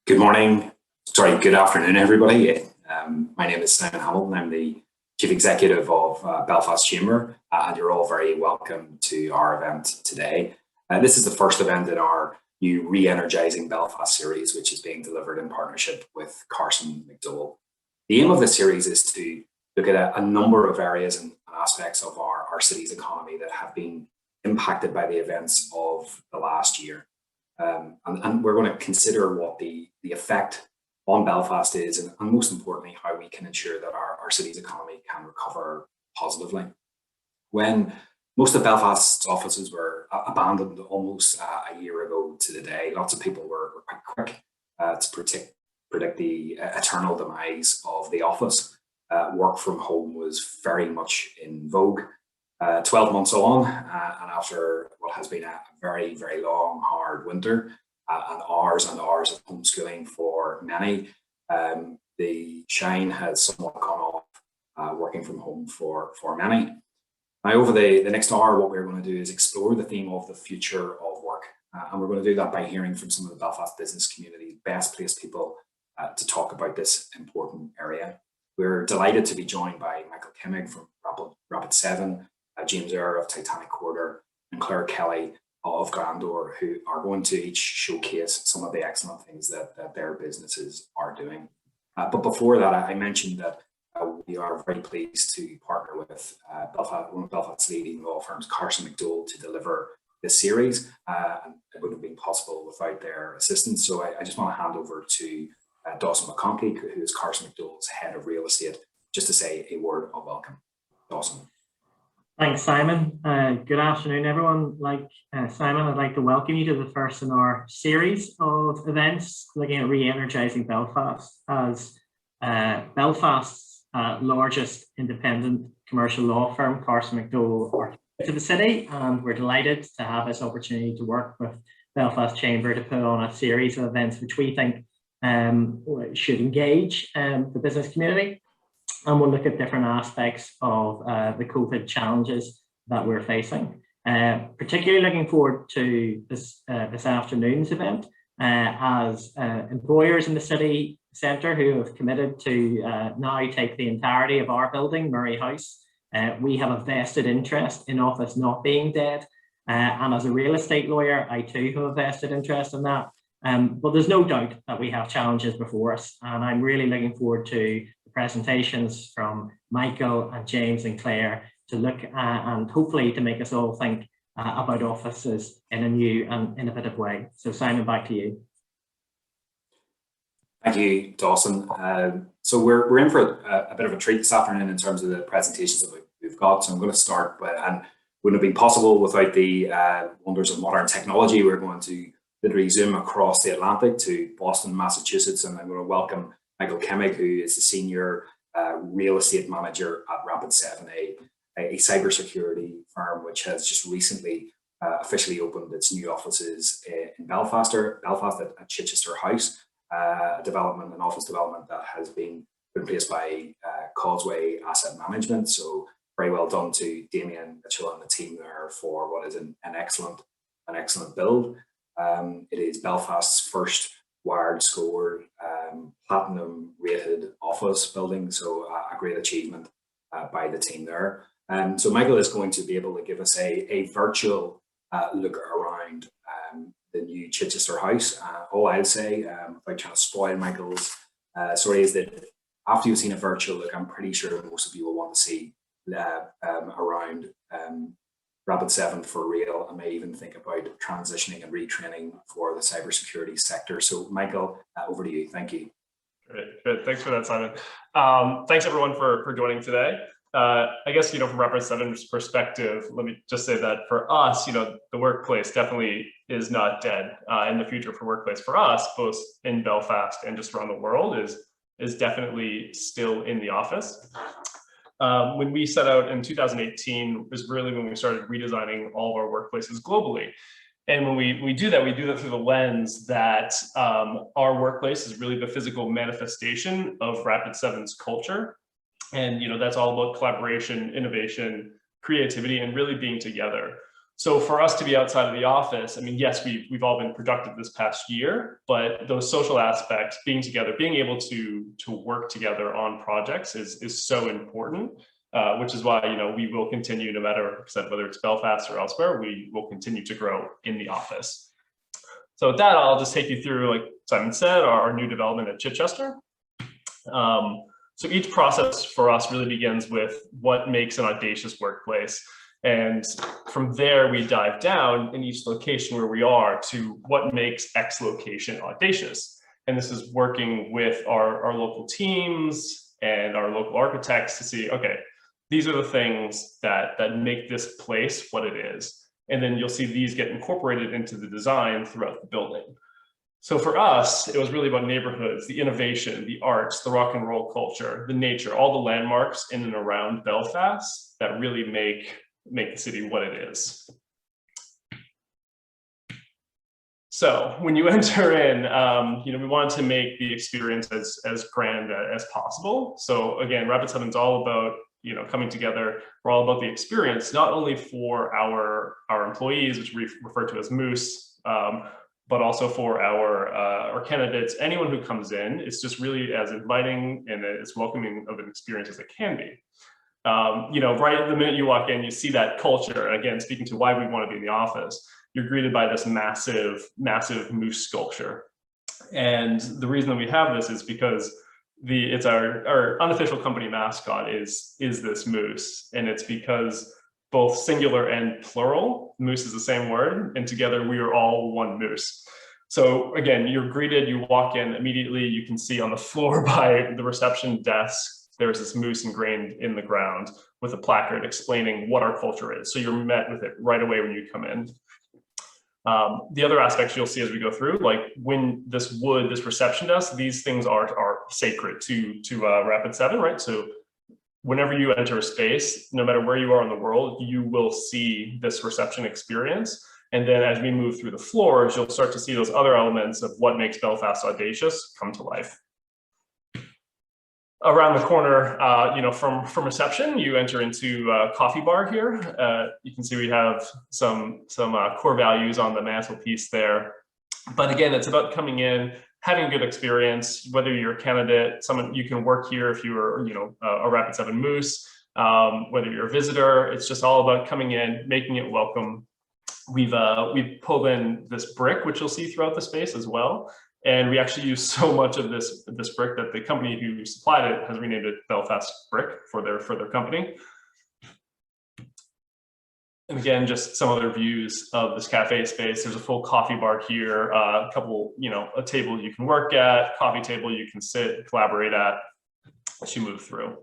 Good morning, sorry, good afternoon, everybody. My name is Simon Hamilton. I'm the Chief Executive of Belfast Chamber, and you're all very welcome to our event today. This is the first event in our new Re-Energising Belfast series, which is being delivered in partnership with Carson McDowell. The aim of this series is to look at a number of areas and aspects of our city's economy that have been impacted by the events of the last year. And we're going to consider what the effect on Belfast is, and most importantly, how we can ensure that our city's economy can recover positively. When most of Belfast's offices were abandoned almost a year ago to the day, lots of people were quite quick to predict the eternal demise of the office. Work from home was very much in vogue. 12 months on, and after what has been a very, very long, hard winter, and hours of homeschooling for many, the shine has somewhat gone off working from home for many. Now, over the next hour, what we're going to do is explore the theme of the future of work. And we're going to do that by hearing from some of the Belfast business community's best placed people to talk about this important area. We're delighted to be joined by Michael Keimig from Rapid 7, James Eyre of Titanic Quarter, and Clare Kelly of Glandore, who are going to each showcase some of the excellent things that their businesses are doing. But before that, I mentioned that we are very pleased to partner with one of Belfast's leading law firms, Carson McDowell, to deliver this series. And it wouldn't have been possible without their assistance. So I just want to hand over to Dawson McConkie, who is Carson McDowell's head of real estate, just to say a word of welcome. Dawson. Thanks, Simon. Good afternoon, everyone. Like Simon, I'd like to welcome you to the first in our series of events looking at re-energising Belfast as Belfast's largest independent commercial law firm, Carson McDowell, are to the city, and we're delighted to have this opportunity to work with Belfast Chamber to put on a series of events which we think should engage the business community. And we'll look at different aspects of the COVID challenges that we're facing. Particularly looking forward to this afternoon's event as employers in the city centre who have committed to now take the entirety of our building, Murray House. We have a vested interest in office not being dead. And as a real estate lawyer, I too have a vested interest in that. But there's no doubt that we have challenges before us. And I'm really looking forward to presentations from Michael and James and Claire to look at and hopefully to make us all think about offices in a new and innovative way. So Simon, back to you. Thank you, Dawson. So we're in for a bit of a treat this afternoon in terms of the presentations that we've got. So I'm going to start, and wouldn't have been possible without the wonders of modern technology. We're going to literally zoom across the Atlantic to Boston, Massachusetts, and I'm going to welcome Michael Keimig, who is the senior real estate manager at Rapid 7, a cybersecurity firm which has just recently officially opened its new offices in Belfast at Chichester House, an office development that has been put in place by Causeway Asset Management. So very well done to Damien Mitchell and the team there for what is an excellent build. It is Belfast's first wired scored platinum rated office building, so a great achievement by the team there. So Michael is going to be able to give us a virtual look around the new Chichester House. All I'll say, without trying to spoil Michael's story, is that after you've seen a virtual look, I'm pretty sure most of you will want to see around Rapid 7 for real, and may even think about transitioning and retraining for the cybersecurity sector. So Michael, over to you. Thank you. Great. Thanks for that, Simon. Thanks everyone for joining today. I guess, from Rapid 7's perspective, let me just say that for us, the workplace definitely is not dead. And the future for workplace for us, both in Belfast and just around the world, is definitely still in the office. When we set out in 2018 was really when we started redesigning all of our workplaces globally. And when we do that, we do that through the lens that our workplace is really the physical manifestation of Rapid 7's culture. And that's all about collaboration, innovation, creativity, and really being together. So for us to be outside of the office, I mean, yes, we've all been productive this past year, but those social aspects, being together, being able to work together on projects is so important, which is why, you know, we will continue, no matter whether it's Belfast or elsewhere, we will continue to grow in the office. So with that, I'll just take you through, like Simon said, our new development at Chichester. So each process for us really begins with what makes an audacious workplace. And from there, we dive down in each location where we are to what makes X location audacious. And this is working with our local teams and our local architects to see, okay, these are the things that make this place what it is. And then you'll see these get incorporated into the design throughout the building. So for us, it was really about neighborhoods, the innovation, the arts, the rock and roll culture, the nature, all the landmarks in and around Belfast that really make the city what it is. So when you enter in, you know, we wanted to make the experience as grand as possible. So again, Rapid7 is all about, you know, coming together. We're all about the experience, not only for our employees, which we refer to as Moose, but also for our candidates, anyone who comes in. It's just really as inviting and as welcoming of an experience as it can be. You know, right the minute you walk in, you see that culture. Again, speaking to why we want to be in the office, you're greeted by this massive moose sculpture. And the reason that we have this is because it's our unofficial company mascot is this moose, and it's because both singular and plural, moose is the same word, and together we are all one moose. So again, you're greeted, you walk in, immediately you can see on the floor by the reception desk, there's this moose ingrained in the ground with a placard explaining what our culture is. So you're met with it right away when you come in. The other aspects you'll see as we go through, like when this reception desk, these things are sacred to Rapid7, right? So whenever you enter a space, no matter where you are in the world, you will see this reception experience. And then as we move through the floors, you'll start to see those other elements of what makes Belfast audacious come to life. Around the corner, you know, from reception, you enter into a coffee bar here. You can see we have some core values on the mantelpiece there. But again, it's about coming in, having a good experience, whether you're a candidate, someone you can work here if you are, you know, a Rapid7 Moose, whether you're a visitor. It's just all about coming in, making it welcome. We've pulled in this brick, which you'll see throughout the space as well. And we actually use so much of this brick that the company who supplied it has renamed it Belfast Brick for their company. And again, just some other views of this cafe space. There's a full coffee bar here, a couple, you know, a table you can work at, coffee table you can sit, collaborate at as you move through.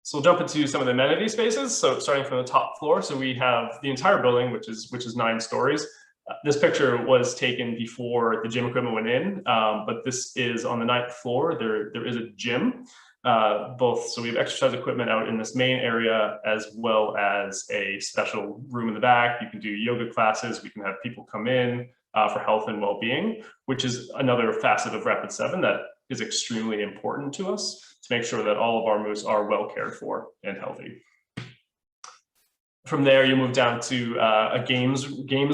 So we'll jump into some of the amenity spaces. So starting from the top floor, so we have the entire building, which is 9 stories. This picture was taken before the gym equipment went in, but this is on the 9th floor. There is a gym, so we have exercise equipment out in this main area, as well as a special room in the back. You can do yoga classes. We can have people come in for health and well-being, which is another facet of Rapid7 that is extremely important to us to make sure that all of our moves are well cared for and healthy. From there, you move down to a games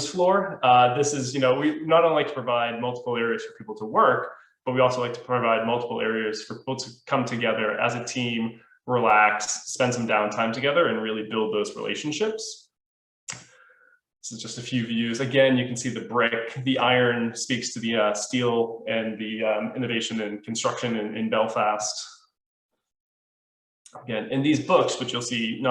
floor. This is, you know, we not only like to provide multiple areas for people to work, but we also like to provide multiple areas for people to come together as a team, relax, spend some downtime together, and really build those relationships. This is just a few views. Again, you can see the brick. The iron speaks to the steel and the innovation in construction in Belfast. Again, in these books, which you'll see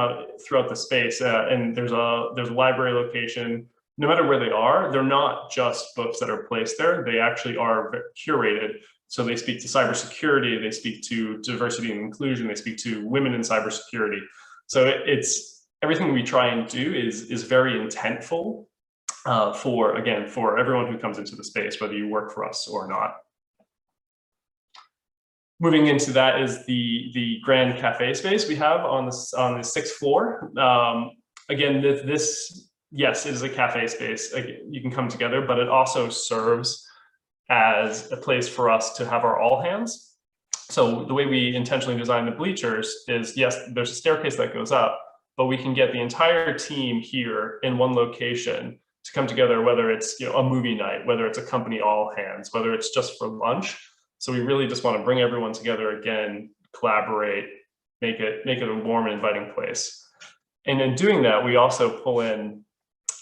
throughout the space, and there's a library location. No matter where they are, they're not just books that are placed there. They actually are curated. So they speak to cybersecurity, they speak to diversity and inclusion, they speak to women in cybersecurity. So it's everything we try and do is very intentful for everyone who comes into the space, whether you work for us or not. Moving into that is the grand cafe space we have on the 6th floor. Again, yes, it is a cafe space. You can come together, but it also serves as a place for us to have our all hands. So the way we intentionally design the bleachers is, yes, there's a staircase that goes up, but we can get the entire team here in one location to come together, whether it's a movie night, whether it's a company all hands, whether it's just for lunch. So we really just want to bring everyone together again, collaborate, make it a warm and inviting place. And in doing that, we also pull in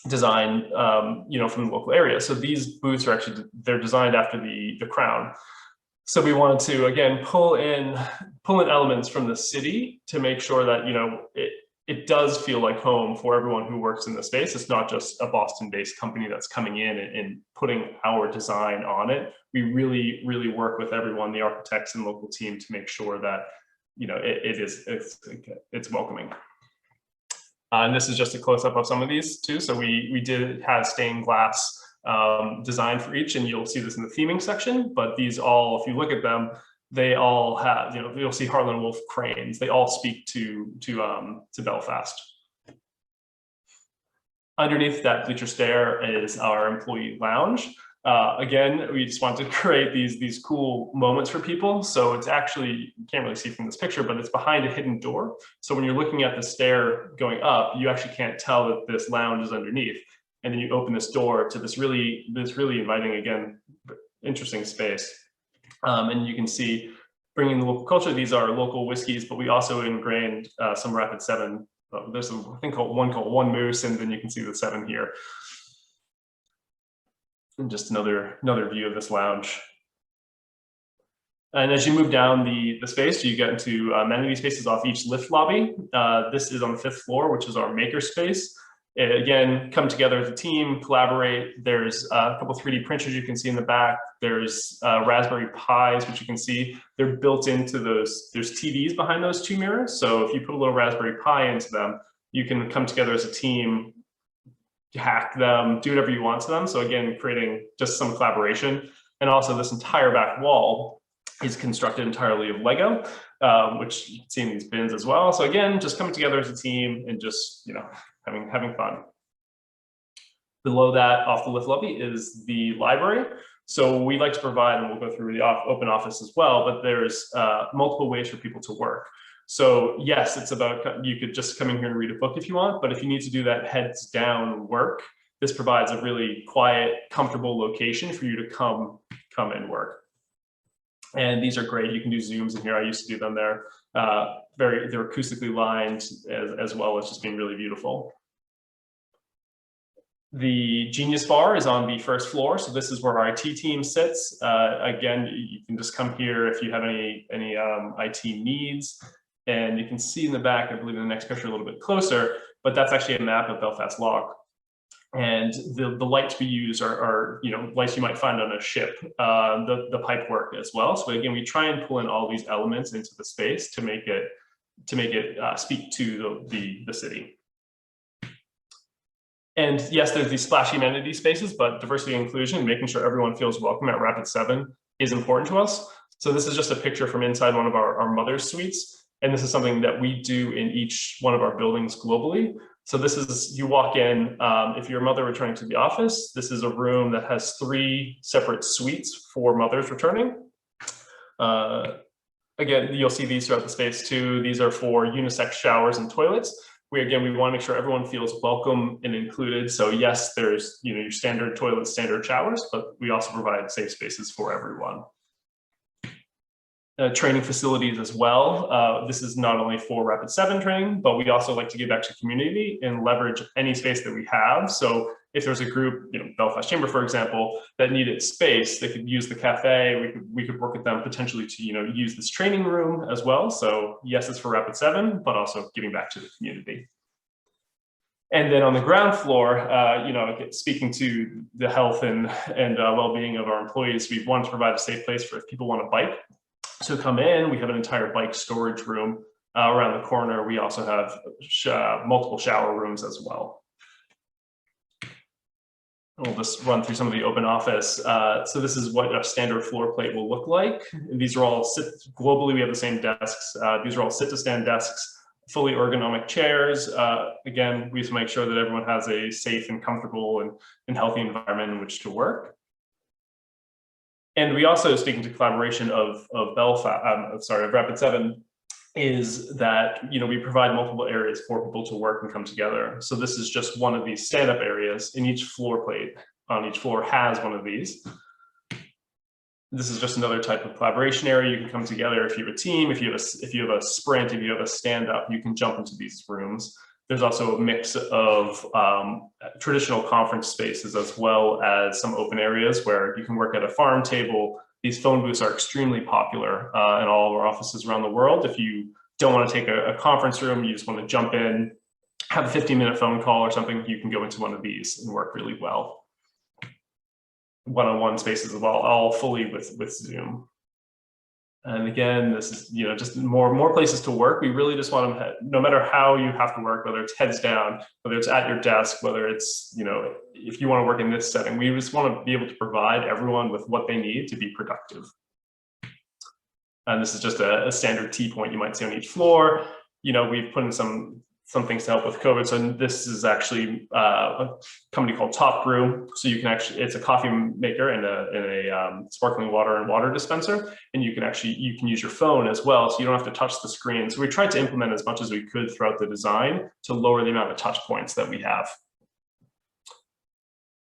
design, from the local area. So these booths are actually, they're designed after the Crown. So we wanted to, again, pull in elements from the city to make sure that, it does feel like home for everyone who works in the space. It's not just a Boston-based company that's coming in and putting our design on it. We really, really work with everyone, the architects and local team, to make sure that, it's welcoming. And this is just a close-up of some of these too. So we did have stained glass design for each, and you'll see this in the theming section, but these all, if you look at them, they all have, you'll see Harlan Wolff cranes. They all speak to Belfast. Underneath that bleacher stair is our employee lounge. Again, we just want to create these cool moments for people. So it's actually, you can't really see from this picture, but it's behind a hidden door. So when you're looking at the stair going up, you actually can't tell that this lounge is underneath. And then you open this door to this really inviting, again, interesting space. And you can see, bringing the local culture, these are local whiskeys, but we also ingrained some Rapid 7. There's one called One Moose, and then you can see the 7 here. And just another view of this lounge. And as you move down the space, you get into amenity spaces off each lift lobby. This is on the 5th floor, which is our maker space. Again, come together as a team, collaborate. There's a couple 3D printers you can see in the back. There's Raspberry Pis, which you can see. They're built into those. There's TVs behind those 2 mirrors. So if you put a little Raspberry Pi into them, you can come together as a team, hack them, do whatever you want to them. So again, creating just some collaboration. And also this entire back wall is constructed entirely of Lego, which you can see in these bins as well. So again, just coming together as a team and just, having fun. Below that, off the lift lobby, is the library. So we like to provide, and we'll go through the open office as well, but there's multiple ways for people to work. So yes, it's about, you could just come in here and read a book if you want, but if you need to do that heads down work, this provides a really quiet, comfortable location for you to come and work. And these are great. You can do Zooms in here. I used to do them there. They're acoustically lined, as well as just being really beautiful. The Genius Bar is on the 1st floor. So this is where our IT team sits. Again, you can just come here if you have any IT needs. And you can see in the back, I believe in the next picture a little bit closer, but that's actually a map of Belfast Lough. And the lights we use are lights you might find on a ship, the pipe work as well. So again, we try and pull in all these elements into the space to make it speak to the city. And yes, there's these splashy amenity spaces, but diversity and inclusion, making sure everyone feels welcome at Rapid 7 is important to us. So this is just a picture from inside one of our mother's suites. And this is something that we do in each one of our buildings globally. So this is, you walk in, if you're a mother returning to the office, this is a room that has 3 separate suites for mothers returning. Again, you'll see these throughout the space too. These are for unisex showers and toilets. We want to make sure everyone feels welcome and included. So yes, there's your standard toilets, standard showers, but we also provide safe spaces for everyone. Training facilities as well. This is not only for Rapid 7 training, but we also like to give back to community and leverage any space that we have. So if there's a group, Belfast Chamber, for example, that needed space, they could use the cafe. We could work with them potentially to use this training room as well. So yes, it's for Rapid 7, but also giving back to the community. And then on the ground floor, speaking to the health and well-being of our employees, we want to provide a safe place for if people want to bike. So come in, we have an entire bike storage room around the corner. We also have multiple shower rooms as well. We'll just run through some of the open office. So this is what a standard floor plate will look like. And these are all globally, we have the same desks. These are all sit-to-stand desks, fully ergonomic chairs. Again, we have to make sure that everyone has a safe and comfortable and healthy environment in which to work. And we also, speaking to collaboration of Rapid 7, is that, we provide multiple areas for people to work and come together. So this is just one of these stand-up areas, and each floor plate on each floor has one of these. This is just another type of collaboration area. You can come together if you have a team, if you have a sprint, if you have a stand-up, you can jump into these rooms. There's also a mix of traditional conference spaces as well as some open areas where you can work at a farm table. These phone booths are extremely popular in all of our offices around the world. If you don't want to take a conference room, you just want to jump in, have a 15-minute phone call or something, you can go into one of these and work really well. One-on-one spaces as well, all fully with Zoom. And again, this is just more places to work. We really just want to, no matter how you have to work, whether it's heads down, whether it's at your desk, whether it's if you want to work in this setting, we just want to be able to provide everyone with what they need to be productive. And this is just a standard T point you might see on each floor. We've put in some things to help with COVID. So this is actually a company called Top Brew. So you can it's a coffee maker and a sparkling water and water dispenser. And you can use your phone as well. So you don't have to touch the screen. So we tried to implement as much as we could throughout the design to lower the amount of touch points that we have.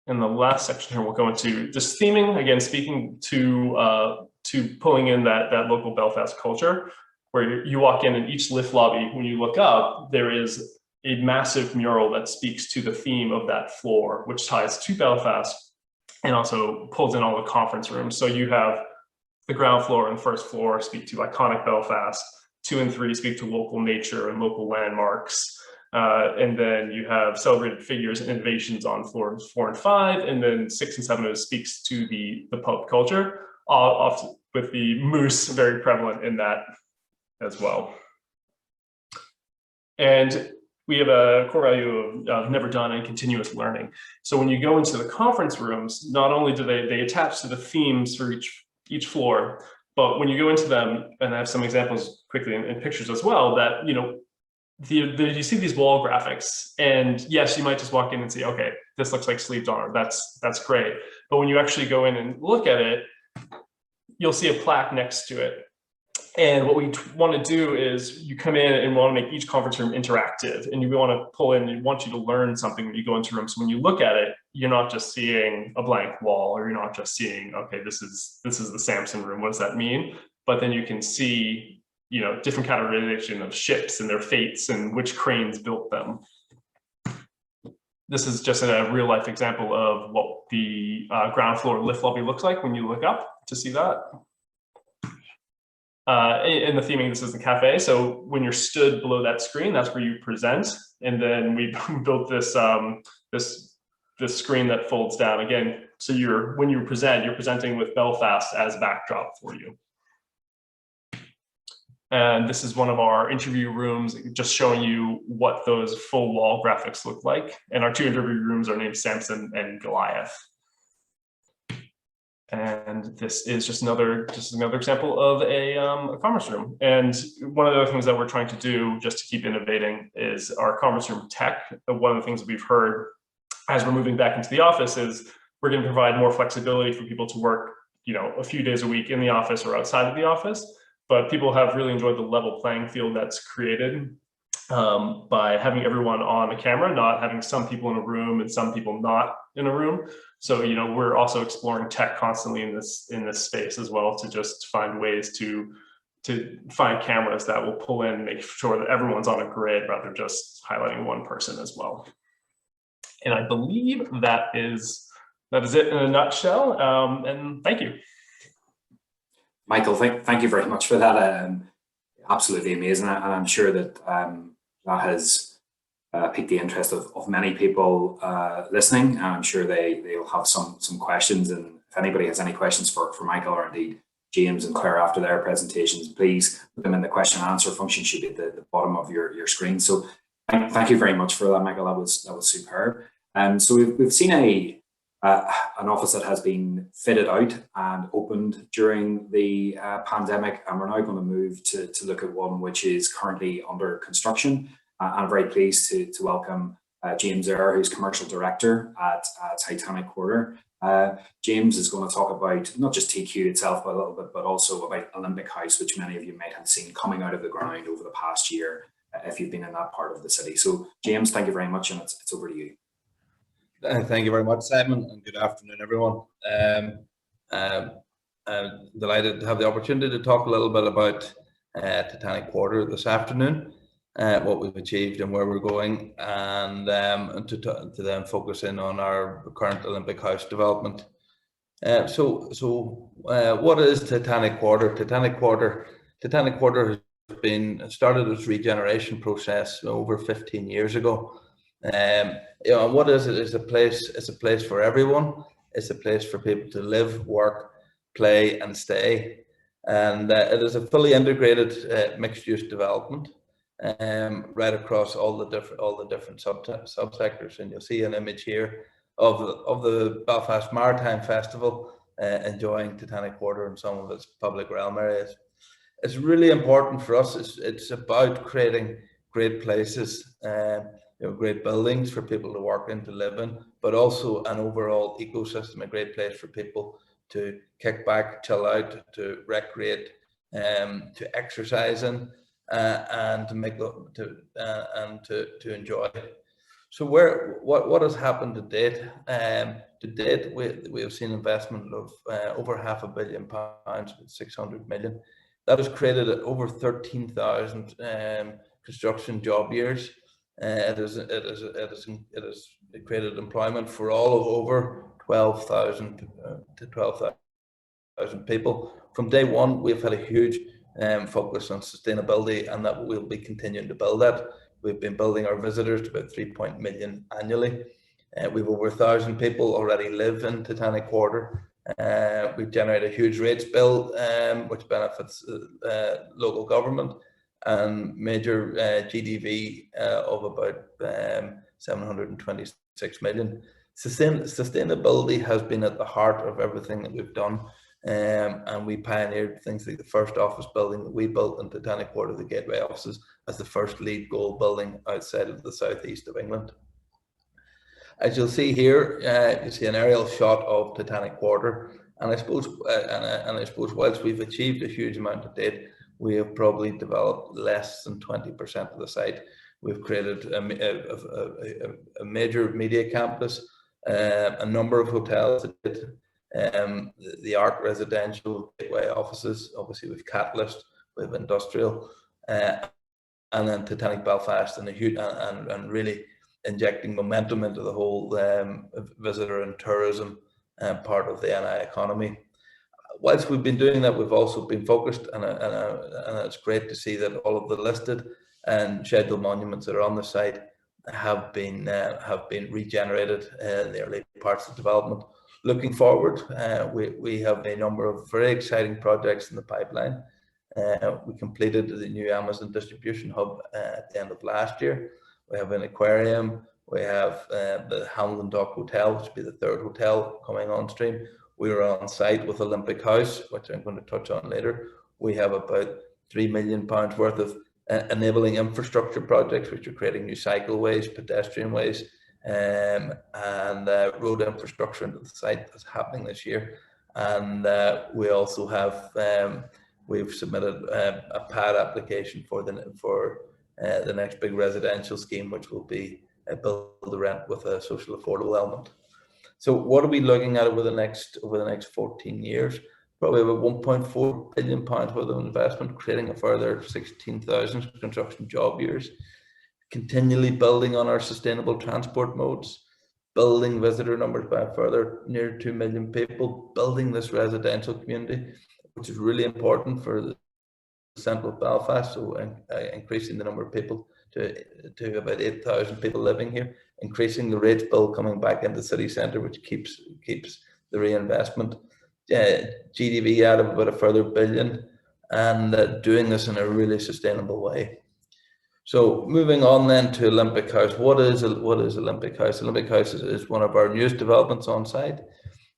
In the last section here, we'll go into just theming, again, speaking to pulling in that local Belfast culture, where you walk in and each lift lobby, when you look up, there is a massive mural that speaks to the theme of that floor, which ties to Belfast and also pulls in all the conference rooms. So you have the ground floor and first floor speak to iconic Belfast, 2 and 3 speak to local nature and local landmarks. And then you have celebrated figures and innovations on floors 4 and 5, and then 6 and 7 speaks to the pub culture, often with the moose very prevalent in that as well. And we have a core value of never done and continuous learning. So when you go into the conference rooms, not only do they attach to the themes for each floor, but when you go into them, and I have some examples quickly in pictures as well, that you see these wall graphics, and yes, you might just walk in and say, okay, this looks like sleeved armor, that's great. But when you actually go in and look at it, you'll see a plaque next to it. And what we want to do is you come in and want to make each conference room interactive, and you want to pull in, and want you to learn something when you go into rooms. So when you look at it, you're not just seeing a blank wall, or you're not just seeing, okay, this is the Samson room, what does that mean? But then you can see, different categorization of ships and their fates and which cranes built them. This is just a real life example of what the ground floor lift lobby looks like when you look up to see that. In the theming, this is the cafe. So when you're stood below that screen, that's where you present. And then we built this this screen that folds down again. So when you present, you're presenting with Belfast as backdrop for you. And this is one of our interview rooms, just showing you what those full wall graphics look like. And our 2 interview rooms are named Samson and Goliath. And this is just another example of a conference room. And one of the other things that we're trying to do just to keep innovating is our conference room tech. One of the things that we've heard as we're moving back into the office is we're going to provide more flexibility for people to work, a few days a week in the office or outside of the office. But people have really enjoyed the level playing field that's created by having everyone on a camera, not having some people in a room and some people not in a room. So, we're also exploring tech constantly in this space as well, to just find ways to find cameras that will pull in and make sure that everyone's on a grid rather than just highlighting one person as well. And I believe that is it in a nutshell. And thank you. Michael, thank you very much for that. Absolutely amazing, and I'm sure that that has piqued the interest of many people listening. And I'm sure they'll have some questions. And if anybody has any questions for Michael, or indeed James and Claire after their presentations, please put them in the question and answer function. Should be at the bottom of your screen. So thank you very much for that, Michael. That was superb. So we've seen an office that has been fitted out and opened during the pandemic, and we're now going to move to look at one which is currently under construction. I'm very pleased to welcome James Eyre, who's Commercial Director at Titanic Quarter. James is going to talk about not just TQ itself, but a little bit, but also about Olympic House, which many of you might have seen coming out of the ground over the past year, if you've been in that part of the city. So James, thank you very much, and it's over to you. Thank you very much, Simon, and good afternoon, everyone. I'm delighted to have the opportunity to talk a little bit about Titanic Quarter this afternoon, what we've achieved and where we're going, and to then focus in on our current Olympic House development. What is Titanic Quarter? Titanic Quarter has been started its regeneration process over 15 years ago. What is it? It's a place for everyone. It's a place for people to live, work, play, and stay. And it is a fully integrated mixed-use development right across all the different subsectors. And you'll see an image here of the Belfast Maritime Festival enjoying Titanic Quarter in some of its public realm areas. It's really important for us. It's about creating great places, great buildings for people to work in, to live in, but also an overall ecosystem, a great place for people to kick back, chill out, to recreate, to exercise in, and to enjoy. So what has happened to date? To date, we have seen investment of over £500 million, 600 million. That has created over 13,000 construction job years. It has created employment for all of over 12,000 to 12,000 people. From day one, we've had a huge focus on sustainability, and that we'll be continuing to build that. We've been building our visitors to about 3 million annually. We've over 1,000 people already live in Titanic Quarter. We generate a huge rates bill, which benefits local government, and major GDV of about 726 million. Sustainability has been at the heart of everything that we've done, and we pioneered things like the first office building that we built in Titanic Quarter, the Gateway offices, as the first LEED Gold building outside of the southeast of England. As you'll see here, you see an aerial shot of Titanic Quarter, and I suppose whilst we've achieved a huge amount to date, we have probably developed less than 20% of the site. We've created a major media campus, a number of hotels, the Art residential, Gateway offices, obviously with Catalyst, with industrial, and then Titanic Belfast, and and really injecting momentum into the whole visitor and tourism part of the NI economy. Whilst we've been doing that, we've also been focused, and it's great to see that all of the listed and scheduled monuments that are on the site have been regenerated in the early parts of development. Looking forward, we have a number of very exciting projects in the pipeline. We completed the new Amazon distribution hub at the end of last year. We have an aquarium. We have the Hamilton Dock Hotel, which will be the third hotel coming on stream. We were on site with Olympic House, which I'm going to touch on later. We have about £3 million worth of enabling infrastructure projects, which are creating new cycleways, pedestrian ways, and road infrastructure into the site that's happening this year. And we also have we've submitted a PAD application for the next big residential scheme, which will be build to rent with a social affordable element. So what are we looking at over the next 14 years? Probably about £1.4 billion worth of investment, creating a further 16,000 construction job years, continually building on our sustainable transport modes, building visitor numbers by a further near 2 million people, building this residential community, which is really important for the central Belfast, so increasing the number of people to about 8,000 people living here, increasing the rates bill coming back into the city centre, which keeps the reinvestment. GDV out of about a further £1 billion, and doing this in a really sustainable way. So moving on then to Olympic House. What is Olympic House? Olympic House is one of our newest developments on site.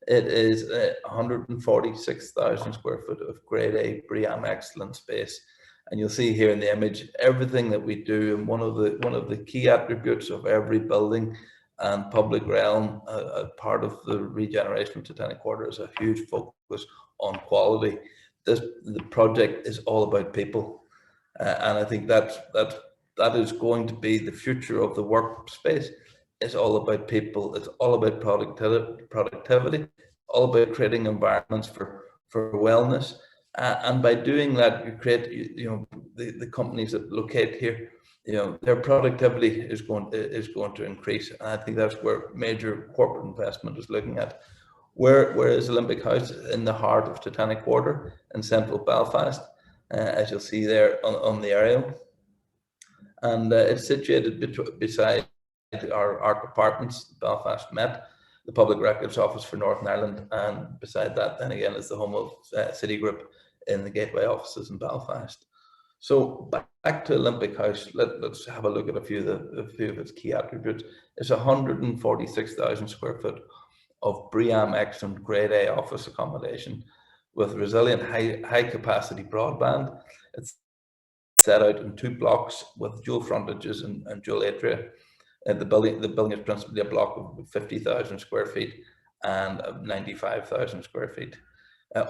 It is 146,000 square foot of grade A BREEAM excellent space. And you'll see here in the image everything that we do, and one of the key attributes of every building and public realm, part of the regeneration of Titanic Quarter is a huge focus on quality. The project is all about people, and I think that is going to be the future of the workspace. It's all about people. It's all about productivity. All about creating environments for wellness, and by doing that, you create, the companies that locate here, their productivity is going to increase, and I think that's where major corporate investment is looking at. Where is Olympic House? In the heart of Titanic Quarter in central Belfast, as you'll see there on the aerial, and it's situated beside our Arc Apartments, Belfast Met, the Public Records Office for Northern Ireland, and beside that, then again, is the home of Citigroup in the Gateway offices in Belfast. So back to Olympic House, let's have a look at a few of its key attributes. It's 146,000 square foot of BREEAM excellent Grade A office accommodation with resilient high capacity broadband. It's set out in 2 blocks with dual frontages and dual atria. The building is principally a block of 50,000 square feet and 95,000 square feet.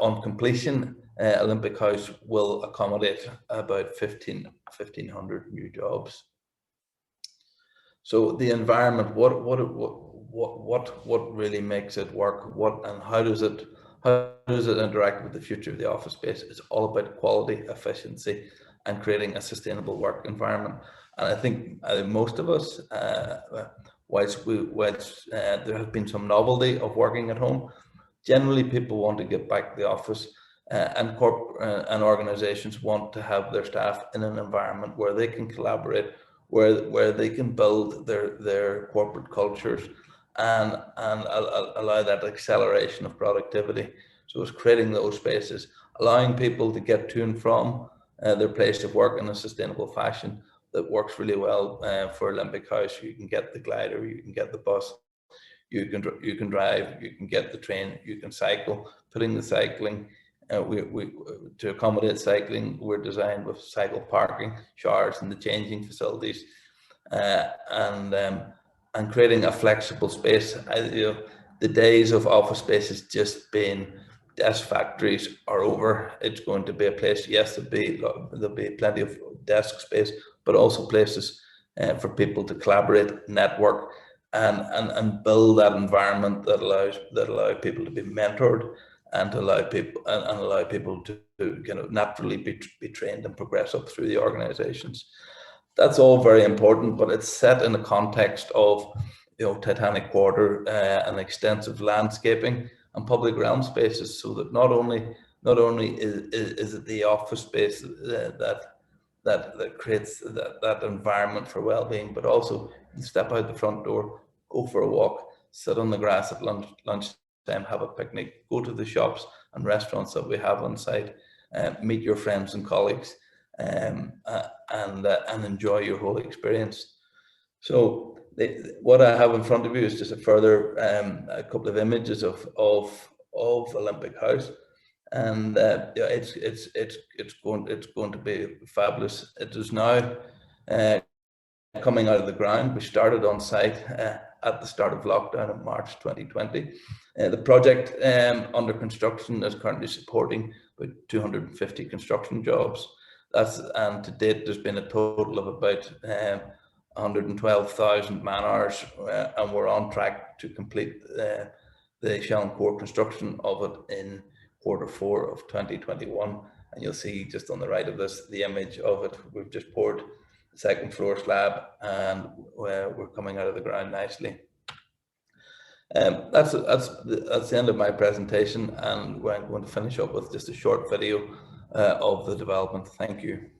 On completion, Olympic House will accommodate about 1,500 new jobs. So the environment, what really makes it work? And how does it interact with the future of the office space? It's all about quality, efficiency, and creating a sustainable work environment. And I think most of us, whilst there has been some novelty of working at home, generally people want to get back to the office, and organizations want to have their staff in an environment where they can collaborate, where they can build their corporate cultures and allow that acceleration of productivity. So it's creating those spaces, allowing people to get to and from their place of work in a sustainable fashion that works really well for Olympic House. You can get the glider, you can get the bus, you can drive, you can get the train, you can cycle. Putting the cycling, to accommodate cycling, we're designed with cycle parking, showers, and the changing facilities, and creating a flexible space. The days of office spaces just being desk factories are over. It's going to be a place, yes, there'll be plenty of desk space, but also places for people to collaborate, network, and build that environment that allow people to be mentored and to allow people to kind of naturally be trained and progress up through the organizations. That's all very important, but it's set in the context of Titanic Quarter and extensive landscaping and public realm spaces, so that not only is it the office space that creates that environment for well-being, but also you step out the front door, go for a walk, sit on the grass at lunchtime, have a picnic, go to the shops and restaurants that we have on site, meet your friends and colleagues, and enjoy your whole experience. So what I have in front of you is just a further a couple of images of Olympic House, and it's going to be fabulous. It is now coming out of the ground. We started on site at the start of lockdown in March 2020. The project under construction is currently supporting about 250 construction jobs. And to date, there's been a total of about 112,000 man hours, and we're on track to complete the shell and core construction of it in Q4 of 2021. And you'll see just on the right of this the image of it. We've just poured the second floor slab, and we're coming out of the ground nicely. That's the end of my presentation, and we're going to finish up with just a short video of the development. Thank you.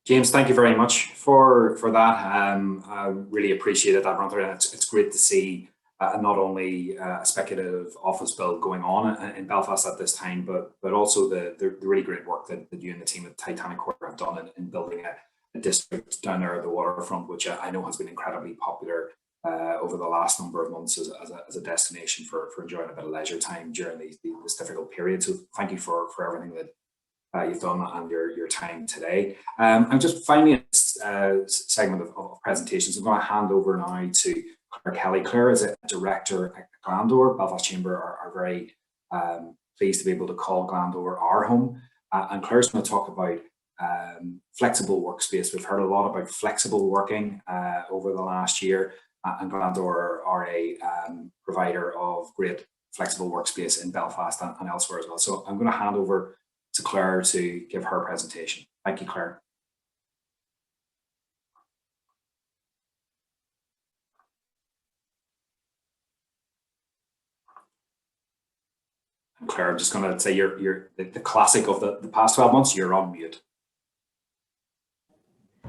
James, thank you very much for that. I really appreciated that run through, and it's great to see not only a speculative office build going on in Belfast at this time, but also the really great work that you and the team at Titanic Quarter have done in building a district down there at the waterfront, which I know has been incredibly popular over the last number of months as a destination for enjoying a bit of leisure time during this difficult period. So thank you for everything that you've done and your time today. I'm just finally in this segment of presentations. I'm going to hand over now to Clare Kelly. Clare is a director at Glandore. Belfast Chamber are very pleased to be able to call Glandore our home. And Clare's going to talk about flexible workspace. We've heard a lot about flexible working over the last year, and Glandore are a provider of great flexible workspace in Belfast and elsewhere as well. So I'm going to hand over to Clare to give her presentation. Thank you, Clare. And Clare, I'm just going to say you're the classic of the past 12 months, you're on mute.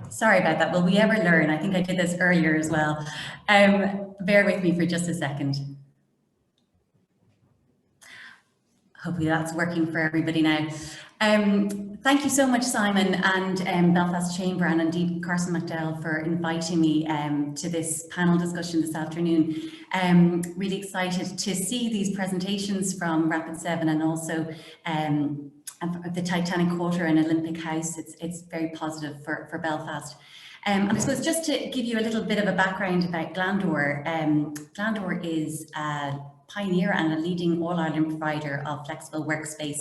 Sorry about that. Will we ever learn? I think I did this earlier as well. Bear with me for just a second. Hopefully that's working for everybody now. Thank you so much, Simon and Belfast Chamber, and indeed Carson McDowell, for inviting me to this panel discussion this afternoon. Really excited to see these presentations from Rapid 7 and also the Titanic Quarter and Olympic House. It's very positive for Belfast. And I suppose just to give you a little bit of a background about Glandore, Glandore is a pioneer and a leading All-Ireland provider of flexible workspace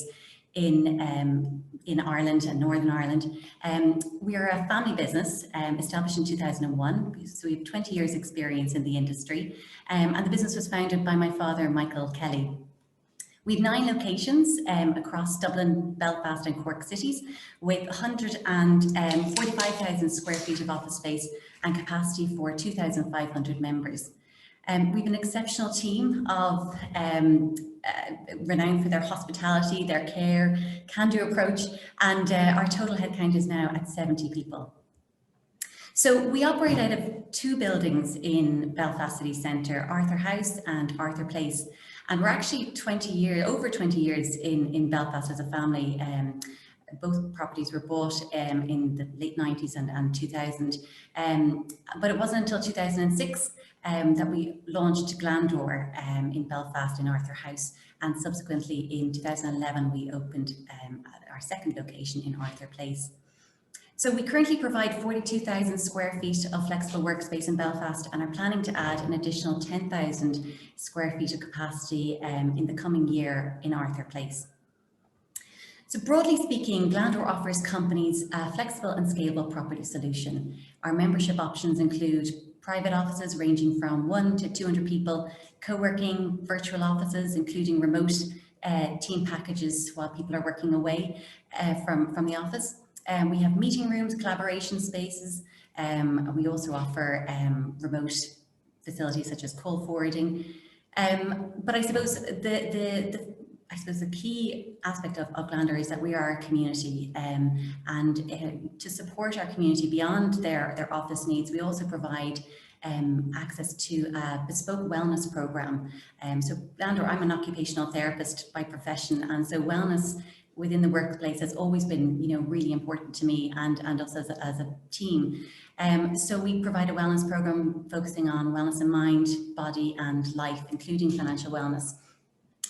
in Ireland and Northern Ireland. We are a family business established in 2001, so we have 20 years experience in the industry, and the business was founded by my father, Michael Kelly. We have 9 locations across Dublin, Belfast and Cork cities, with 145,000 square feet of office space and capacity for 2,500 members. We have an exceptional team of renowned for their hospitality, their care, can-do approach, and our total headcount is now at 70 people. So we operate out of 2 buildings in Belfast City Centre, Arthur House and Arthur Place. And we're actually over 20 years in Belfast as a family. Both properties were bought in the late 90s and 2000. But it wasn't until 2006 that we launched Glandore in Belfast in Arthur House. And subsequently in 2011, we opened our second location in Arthur Place. So we currently provide 42,000 square feet of flexible workspace in Belfast and are planning to add an additional 10,000 square feet of capacity in the coming year in Arthur Place. So broadly speaking, Glandore offers companies a flexible and scalable property solution. Our membership options include private offices ranging from 1 to 200 people, co-working, virtual offices, including remote team packages while people are working away from the office. We have meeting rooms, collaboration spaces. We also offer remote facilities such as call forwarding. But I suppose the key aspect of Glandore is that we are a community, and to support our community beyond their office needs, we also provide access to a bespoke wellness program. So Glandore, I'm an occupational therapist by profession, and so wellness within the workplace has always been, really important to me and us as a team. So we provide a wellness program focusing on wellness in mind, body and life, including financial wellness.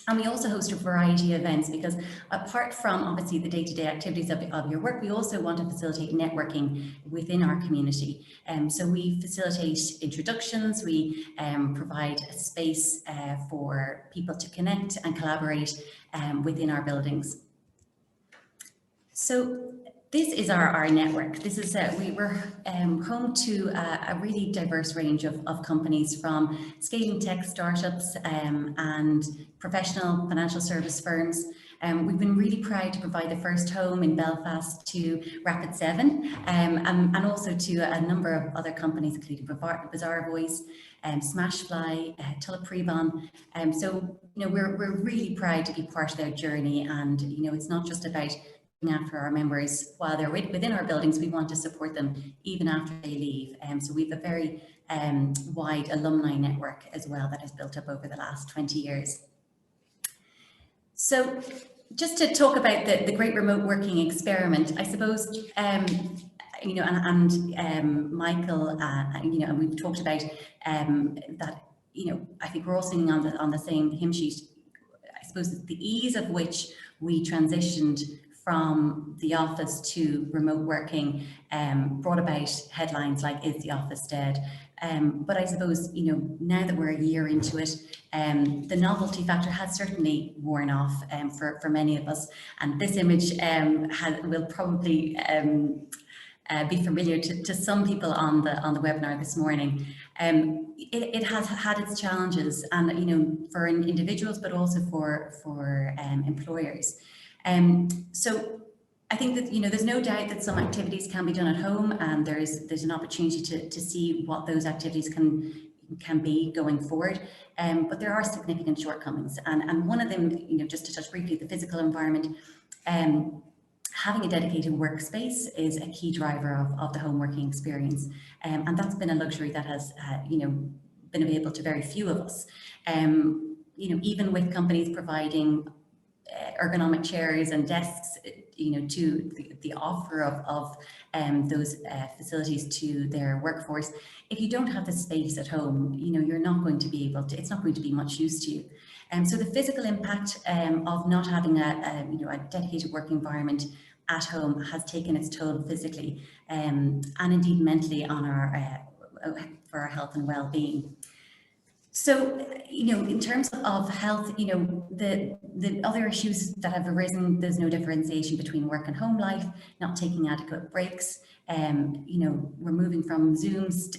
And we also host a variety of events because apart from obviously the day-to-day activities of your work, we also want to facilitate networking within our community. So we facilitate introductions, we provide a space for people to connect and collaborate within our buildings. So this is our network. This is we're home to a really diverse range of companies, from scaling tech startups and professional financial service firms. We've been really proud to provide the first home in Belfast to Rapid 7 and also to a number of other companies, including Bazaar Voice, Smashfly, Tulip Prebon. So we're really proud to be part of their journey, and it's not just about after our members while they're within our buildings. We want to support them even after they leave. So we have a very wide alumni network as well that has built up over the last 20 years. So just to talk about the great remote working experiment, I suppose, you know, and Michael, you know, and we've talked about that, you know, I think we're all singing on the same hymn sheet. I suppose the ease of which we transitioned from the office to remote working brought about headlines like, is the office dead? But I suppose, you know, now that we're a year into it, the novelty factor has certainly worn off for many of us. And this image will probably be familiar to some people on the webinar this morning. It has had its challenges, and you know, for individuals, but also for employers. So I think that, you know, there's no doubt that some activities can be done at home, and there's an opportunity to see what those activities can be going forward. But there are significant shortcomings, and one of them, you know, just to touch briefly, the physical environment. Having a dedicated workspace is a key driver of the home working experience, and that's been a luxury that has, you know, been available to very few of us. You know, even with companies providing ergonomic chairs and desks, you know, to the offer of those facilities to their workforce, if you don't have the space at home, you know, you're not going to be able to, it's not going to be much use to you. So the physical impact of not having you know, a dedicated work environment at home has taken its toll physically and indeed mentally on for our health and well-being. So, you know, in terms of health, you know, the other issues that have arisen, there's no differentiation between work and home life, not taking adequate breaks. You know, we're moving from Zooms,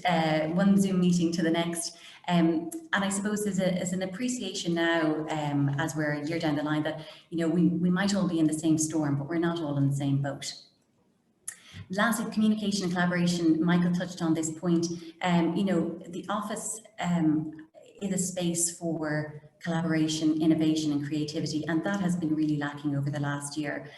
one Zoom meeting to the next. And I suppose there's an appreciation now, as we're a year down the line, that, you know, we might all be in the same storm, but we're not all in the same boat. Lastly, communication and collaboration. Michael touched on this point. You know, the office is a space for collaboration, innovation and creativity, and that has been really lacking over the last year.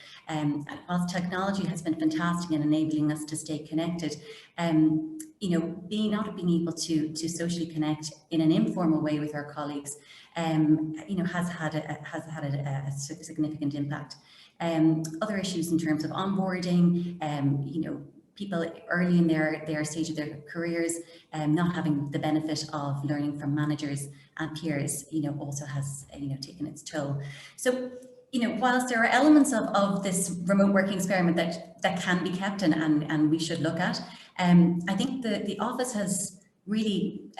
Whilst technology has been fantastic in enabling us to stay connected, you know, not being able to socially connect in an informal way with our colleagues, you know, has had a significant impact. Other issues in terms of onboarding, you know, people early in their stage of their careers, not having the benefit of learning from managers and peers, you know, also has, you know, taken its toll. So, you know, whilst there are elements of this remote working experiment that can be kept and we should look at, I think the office has really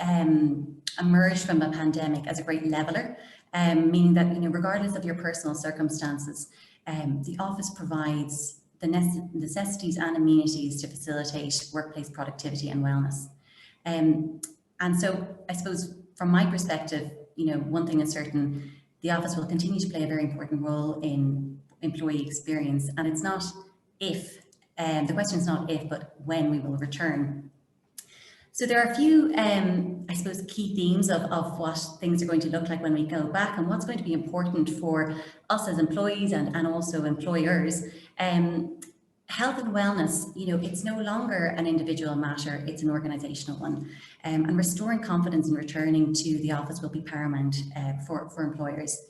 emerged from a pandemic as a great leveler, meaning that, you know, regardless of your personal circumstances, the office provides the necessities and amenities to facilitate workplace productivity and wellness. And so I suppose from my perspective, you know, one thing is certain, the office will continue to play a very important role in employee experience. And it's not if, the question is not if, but when we will return. So there are a few, I suppose, key themes of what things are going to look like when we go back and what's going to be important for us as employees and also employers. Health and wellness, you know, it's no longer an individual matter, it's an organizational one. And restoring confidence and returning to the office will be paramount for employers.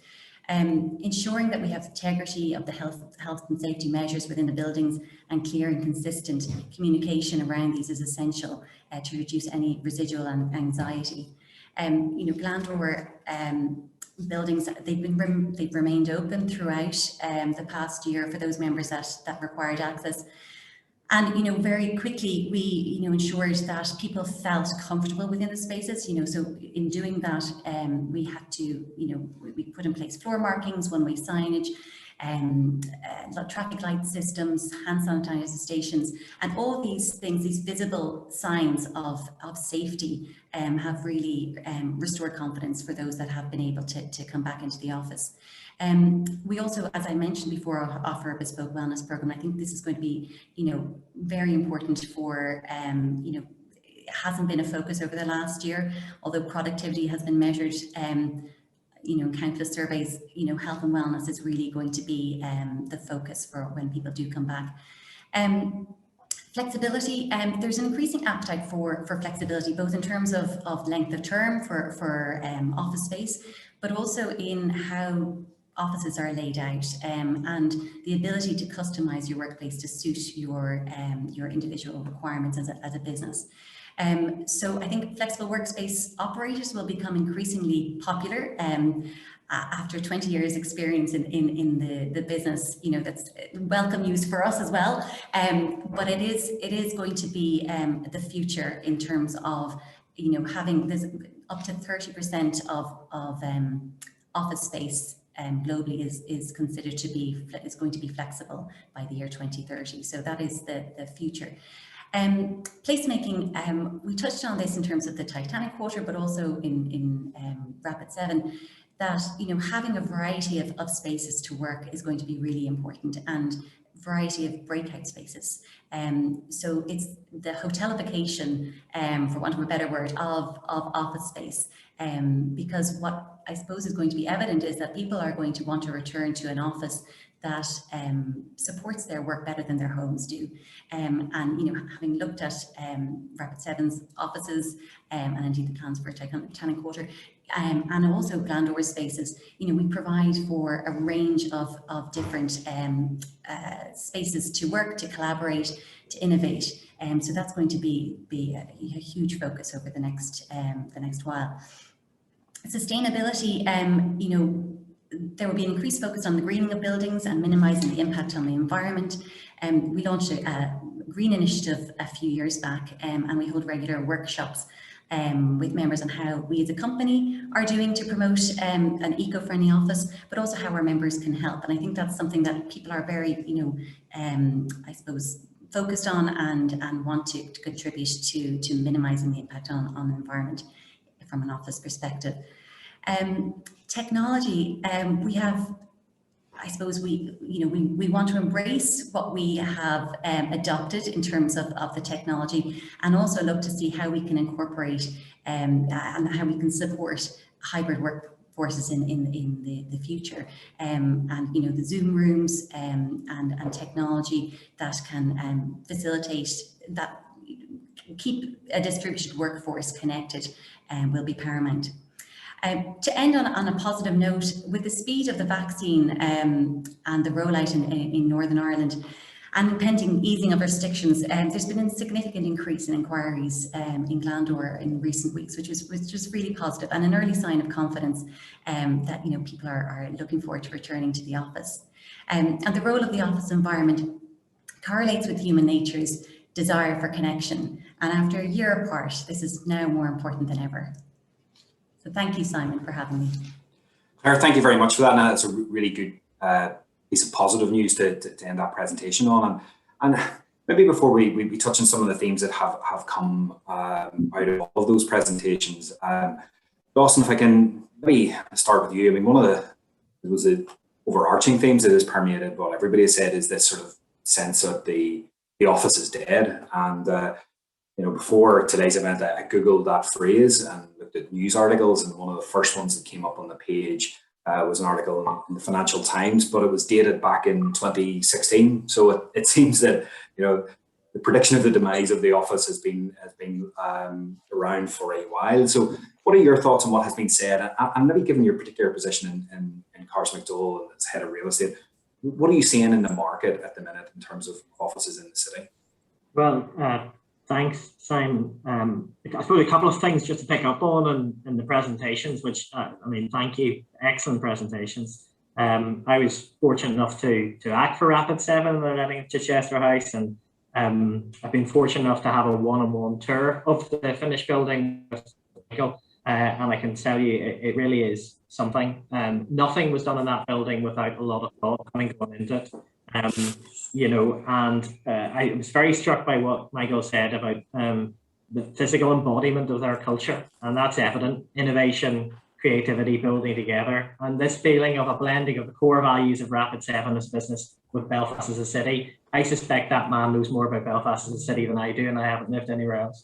Ensuring that we have integrity of the health and safety measures within the buildings and clear and consistent communication around these is essential to reduce any residual anxiety. You know, Glandore buildings, they've remained open throughout the past year for those members that required access. And, you know, very quickly, we, you know, ensured that people felt comfortable within the spaces, you know, so in doing that, we had to, you know, we put in place floor markings, one-way signage, traffic light systems, hand sanitizer stations, and all these things, these visible signs of safety have really restored confidence for those that have been able to come back into the office. We also, as I mentioned before, offer a bespoke wellness program. I think this is going to be, you know, very important for, you know, it hasn't been a focus over the last year, although productivity has been measured, countless surveys, health and wellness is really going to be the focus for when people do come back. Flexibility, there's an increasing appetite for flexibility, both in terms of length of term for office space, but also in how offices are laid out, and the ability to customize your workplace to suit your individual requirements as a business. So I think flexible workspace operators will become increasingly popular. After 20 years experience in the business, that's welcome news for us as well. But it is going to be the future in terms of, having this up to 30% of office space globally is considered to be going to be flexible by the year 2030. So that is the future. Placemaking, we touched on this in terms of the Titanic Quarter, but also in Rapid 7, that having a variety of spaces to work is going to be really important, and variety of breakout spaces. So it's the hotelification, for want of a better word, of office space, because what I suppose is going to be evident is that people are going to want to return to an office that supports their work better than their homes do. And having looked at Rapid 7's offices, and indeed the plans for Titanic Quarter, and also Glandore spaces, we provide for a range of different spaces to work, to collaborate, to innovate. So that's going to be a huge focus over the next while. Sustainability, there will be an increased focus on the greening of buildings and minimising the impact on the environment. We launched a green initiative a few years back, and we hold regular workshops with members on how we as a company are doing to promote an eco-friendly office, but also how our members can help. And I think that's something that people are very, I suppose, focused on and want to contribute to minimising the impact on the environment from an office perspective. Technology, we have, I suppose we want to embrace what we have adopted in terms of the technology, and also look to see how we can incorporate and how we can support hybrid workforces in the future. And the Zoom rooms and technology that can facilitate that, keep a distributed workforce connected, will be paramount. To end on a positive note, with the speed of the vaccine and the rollout in Northern Ireland and the pending easing of restrictions, there's been a significant increase in inquiries in Glandore in recent weeks, which was really positive, and an early sign of confidence that people are looking forward to returning to the office. And the role of the office environment correlates with human nature's desire for connection, and after a year apart, this is now more important than ever. So thank you, Simon, for having me. Claire, thank you very much for that. Now, that's a really good piece of positive news to end that presentation on. And maybe before we touch on some of the themes that have come out of all of those presentations, Dawson, if I can maybe start with you. I mean, one of the overarching themes that has permeated what everybody has said is this sort of sense that the office is dead. And before today's event, I Googled that phrase and looked at news articles, and one of the first ones that came up on the page was an article in the Financial Times, but it was dated back in 2016. So it seems that the prediction of the demise of the office has been around for a while. So what are your thoughts on what has been said, and maybe given your particular position in Carse McDowell as head of real estate, what are you seeing in the market at the minute in terms of offices in the city? Well, thanks, Simon. I suppose a couple of things just to pick up on in the presentations, which, thank you. Excellent presentations. I was fortunate enough to act for Rapid 7 the letting of Chichester House, and I've been fortunate enough to have a one-on-one tour of the finished building with Michael, and I can tell you it really is something. Nothing was done in that building without a lot of thought going into it. I was very struck by what Michael said about the physical embodiment of their culture, and that's evident: innovation, creativity, building together, and this feeling of a blending of the core values of Rapid 7 as business with Belfast as a city. I suspect that man knows more about Belfast as a city than I do, and I haven't lived anywhere else.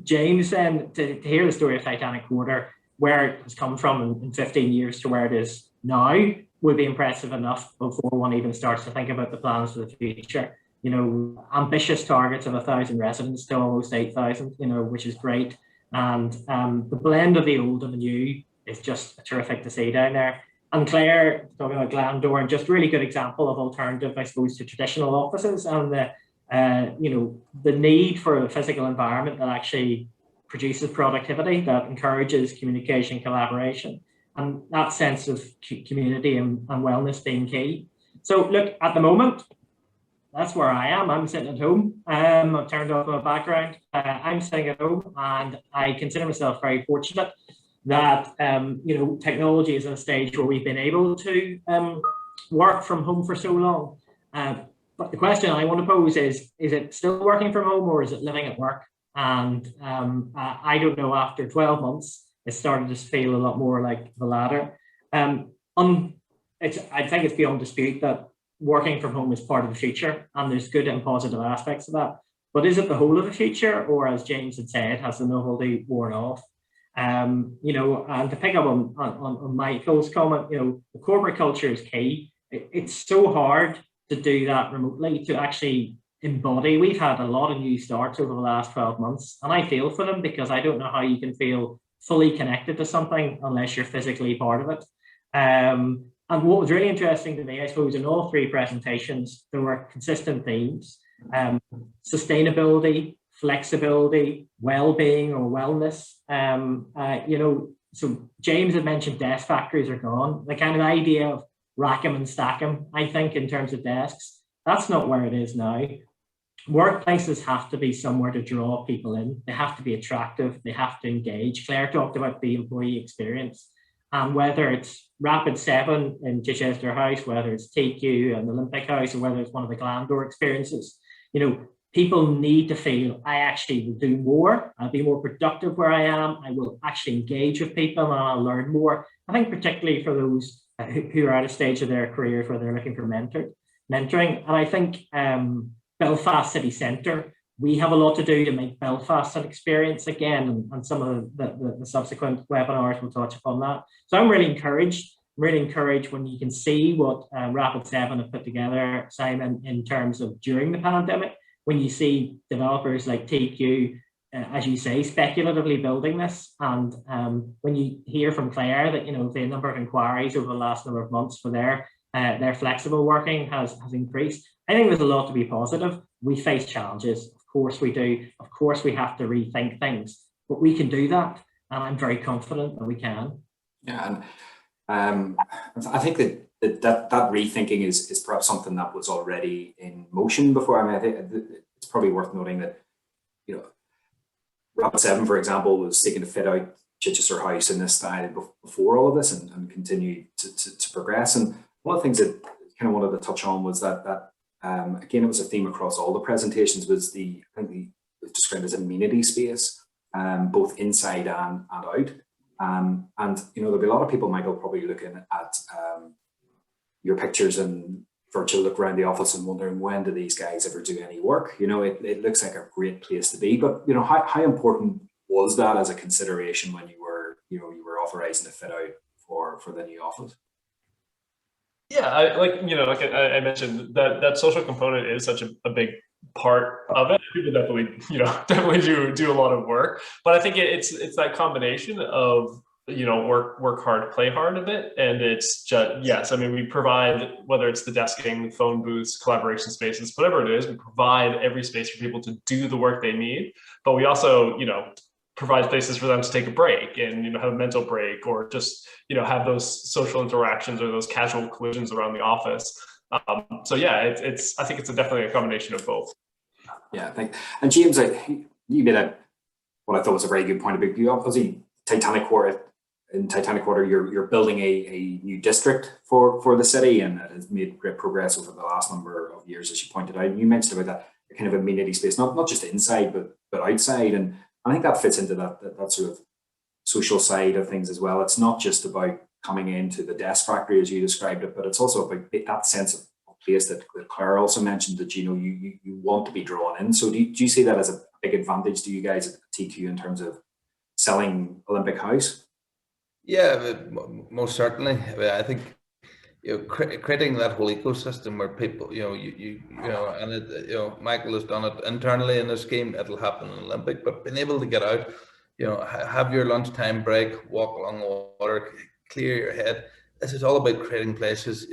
James, then to hear the story of Titanic Quarter, where it has come from in 15 years to where it is now, would be impressive enough before one even starts to think about the plans for the future. You know, ambitious targets of 1,000 residents to almost 8,000, you know, which is great. And the blend of the old and the new is just terrific to see down there. And Clare, talking about Glandore, and just really good example of alternative, I suppose, to traditional offices, and the you know, the need for a physical environment that actually produces productivity, that encourages communication, collaboration, and that sense of community and wellness being key. So look, at the moment, that's where I am. I'm sitting at home. I've turned off my background. I'm sitting at home, and I consider myself very fortunate that you know, technology is at a stage where we've been able to work from home for so long. But the question I want to pose is it still working from home, or is it living at work? And I don't know, after 12 months, it started to feel a lot more like the latter. I think it's beyond dispute that working from home is part of the future, and there's good and positive aspects of that. But is it the whole of the future, or, as James had said, has the novelty worn off? You know, and to pick up on Michael's comment, you know, the corporate culture is key. It's so hard to do that remotely, to actually embody. We've had a lot of new starts over the last 12 months, and I feel for them, because I don't know how you can feel fully connected to something unless you're physically part of it. And what was really interesting to me, I suppose, in all three presentations, there were consistent themes: sustainability, flexibility, well-being or wellness. You know, so James had mentioned desk factories are gone. The kind of idea of rack 'em and stack 'em, I think, in terms of desks, that's not where it is now. Workplaces have to be somewhere to draw people in. They have to be attractive. They have to engage. Claire talked about the employee experience. And whether it's Rapid 7 in Chichester House, whether it's TQ and Olympic House, or whether it's one of the Glandore experiences, you know, people need to feel, I actually will do more. I'll be more productive where I am. I will actually engage with people, and I'll learn more. I think particularly for those who are at a stage of their careers where they're looking for mentoring. And I think Belfast City Centre, we have a lot to do to make Belfast an experience again, and some of the subsequent webinars will touch upon that. So I'm really encouraged when you can see what Rapid 7 have put together, Simon, in terms of during the pandemic, when you see developers like TQ, as you say, speculatively building this, and when you hear from Clare that, you know, the number of inquiries over the last number of months for their flexible working has increased. I think there's a lot to be positive. We face challenges, of course we do. Of course we have to rethink things, but we can do that, and I'm very confident that we can. Yeah, and I think that rethinking is perhaps something that was already in motion before. I mean, I think it's probably worth noting that, you know, Rapid 7, for example, was seeking to fit out Chichester House in this style before all of this, and continue to progress. And one of the things that I kind of wanted to touch on was that again, it was a theme across all the presentations, was I think we described as amenity space, both inside and out. And you know, there'll be a lot of people, Michael, probably looking at your pictures and virtual look around the office and wondering, when do these guys ever do any work? You know, it looks like a great place to be, but you know, how important was that as a consideration when you were authorizing the fit out for the new office? Yeah, I mentioned, that social component is such a big part of it. People definitely do a lot of work, but I think it's that combination of, you know, work hard, play hard a bit. And it's just, yes, I mean, we provide, whether it's the desking, phone booths, collaboration spaces, whatever it is, we provide every space for people to do the work they need, but we also, you know, provide places for them to take a break and, you know, have a mental break, or just, you know, have those social interactions or those casual collisions around the office. So yeah, I think it's definitely a combination of both. Yeah, thanks. And James, you made what I thought was a very good point about, you obviously Titanic Quarter. In Titanic Quarter, you're building a new district for the city, and it has made great progress over the last number of years, as you pointed out. You mentioned about that kind of amenity space, not just inside, but outside, and I think that fits into that sort of social side of things as well. It's not just about coming into the desk factory as you described it, but it's also about that sense of place that Clare also mentioned, that, you know, you want to be drawn in. So do you see that as big advantage to you guys at TQ in terms of selling Olympic House? Yeah, most certainly. I think creating that whole ecosystem where people, and Michael has done it internally in the scheme. It'll happen in Olympic, but being able to get out, have your lunchtime break, walk along the water, clear your head. This is all about creating places.